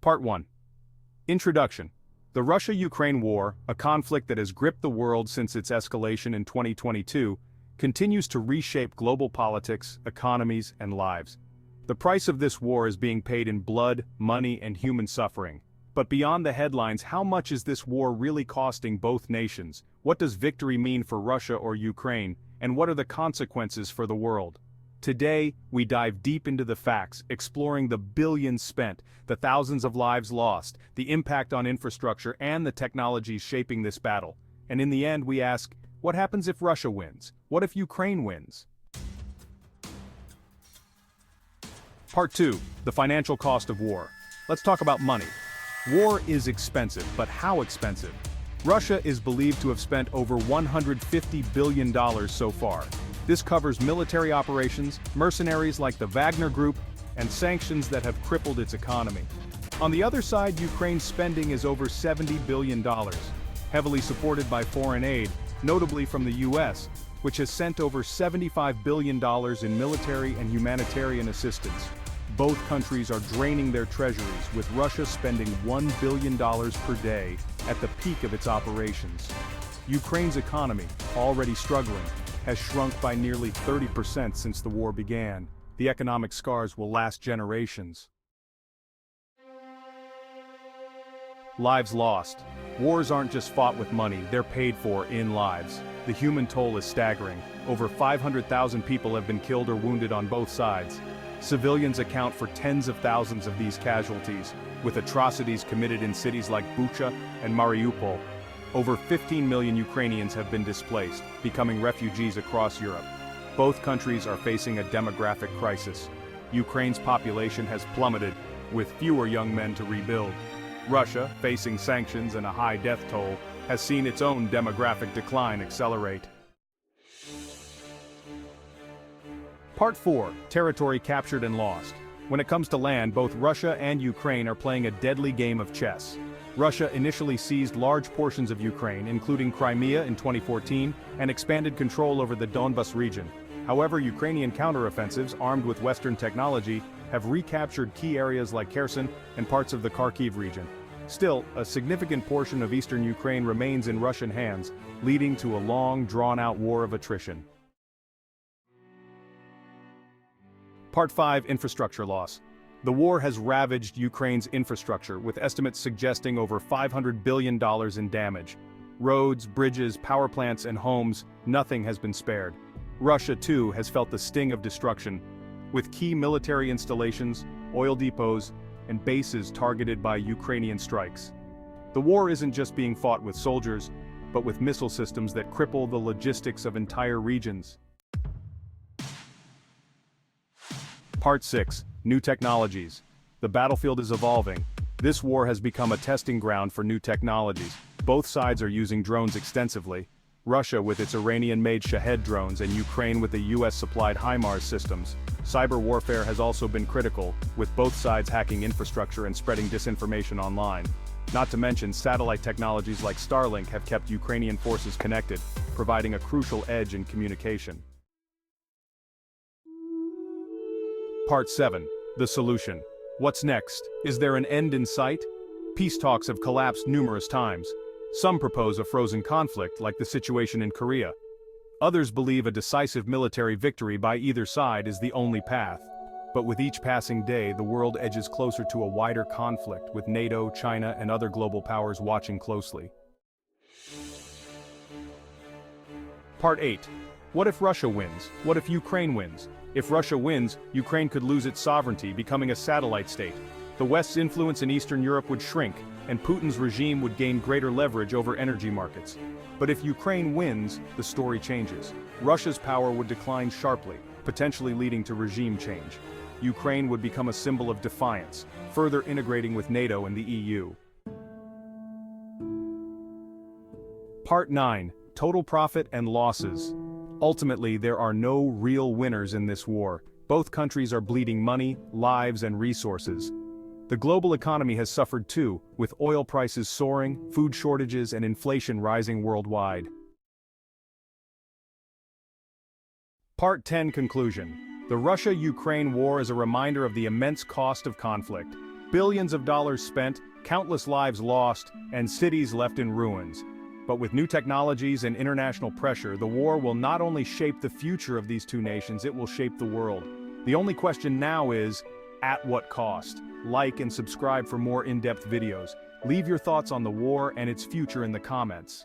Part 1. Introduction. The Russia-Ukraine war, a conflict that has gripped the world since its escalation in 2022, continues to reshape global politics, economies, and lives. The price of this war is being paid in blood, money, and human suffering. But beyond the headlines, how much is this war really costing both nations? What does victory mean for Russia or Ukraine, and what are the consequences for the world? Today, we dive deep into the facts, exploring the billions spent, the thousands of lives lost, the impact on infrastructure, and the technologies shaping this battle. And in the end, we ask, what happens if Russia wins? What if Ukraine wins? Part 2. The financial cost of war. Let's talk about money. War is expensive, but how expensive? Russia is believed to have spent over $150 billion so far. This covers military operations, mercenaries like the Wagner Group, and sanctions that have crippled its economy. On the other side, Ukraine's spending is over $70 billion, heavily supported by foreign aid, notably from the US, which has sent over $75 billion in military and humanitarian assistance. Both countries are draining their treasuries, with Russia spending $1 billion per day at the peak of its operations. Ukraine's economy, already struggling, has shrunk by nearly 30% since the war began. The economic scars will last generations. Lives lost. Wars aren't just fought with money, they're paid for in lives. The human toll is staggering. Over 500,000 people have been killed or wounded on both sides. Civilians account for tens of thousands of these casualties, with atrocities committed in cities like Bucha and Mariupol. Over 15 million Ukrainians have been displaced, becoming refugees across Europe. Both countries are facing a demographic crisis. Ukraine's population has plummeted, with fewer young men to rebuild. Russia, facing sanctions and a high death toll, has seen its own demographic decline accelerate. Part 4. Territory captured and lost. When it comes to land, both Russia and Ukraine are playing a deadly game of chess. Russia initially seized large portions of Ukraine, including Crimea in 2014, and expanded control over the Donbas region. However, Ukrainian counteroffensives, armed with Western technology, have recaptured key areas like Kherson and parts of the Kharkiv region. Still, a significant portion of eastern Ukraine remains in Russian hands, leading to a long, drawn-out war of attrition. Part 5. Infrastructure loss. The war has ravaged Ukraine's infrastructure, with estimates suggesting over $500 billion in damage. Roads, bridges, power plants, and homes, nothing has been spared. Russia, too, has felt the sting of destruction, with key military installations, oil depots, and bases targeted by Ukrainian strikes. The war isn't just being fought with soldiers, but with missile systems that cripple the logistics of entire regions. Part 6. New technologies. The battlefield is evolving. This war has become a testing ground for new technologies. Both sides are using drones extensively. Russia with its Iranian-made Shahed drones and Ukraine with the US-supplied HIMARS systems. Cyber warfare has also been critical, with both sides hacking infrastructure and spreading disinformation online. Not to mention, satellite technologies like Starlink have kept Ukrainian forces connected, providing a crucial edge in communication. Part 7. The solution. What's next? Is there an end in sight? Peace talks have collapsed numerous times. Some propose a frozen conflict, like the situation in Korea. Others believe a decisive military victory by either side is the only path. But with each passing day, the world edges closer to a wider conflict, with NATO, China, and other global powers watching closely. Part 8. What if Russia wins? What if Ukraine wins? If Russia wins, Ukraine could lose its sovereignty, becoming a satellite state. The West's influence in Eastern Europe would shrink, and Putin's regime would gain greater leverage over energy markets. But if Ukraine wins, the story changes. Russia's power would decline sharply, potentially leading to regime change. Ukraine would become a symbol of defiance, further integrating with NATO and the EU. Part 9. Total profit and losses. Ultimately, there are no real winners in this war. Both countries are bleeding money, lives, and resources. The global economy has suffered too, with oil prices soaring, food shortages, and inflation rising worldwide. Part 10. Conclusion. The Russia-Ukraine war is a reminder of the immense cost of conflict. Billions of dollars spent, countless lives lost, and cities left in ruins. But with new technologies and international pressure, the war will not only shape the future of these two nations, it will shape the world. The only question now is, at what cost? Like and subscribe for more in-depth videos. Leave your thoughts on the war and its future in the comments.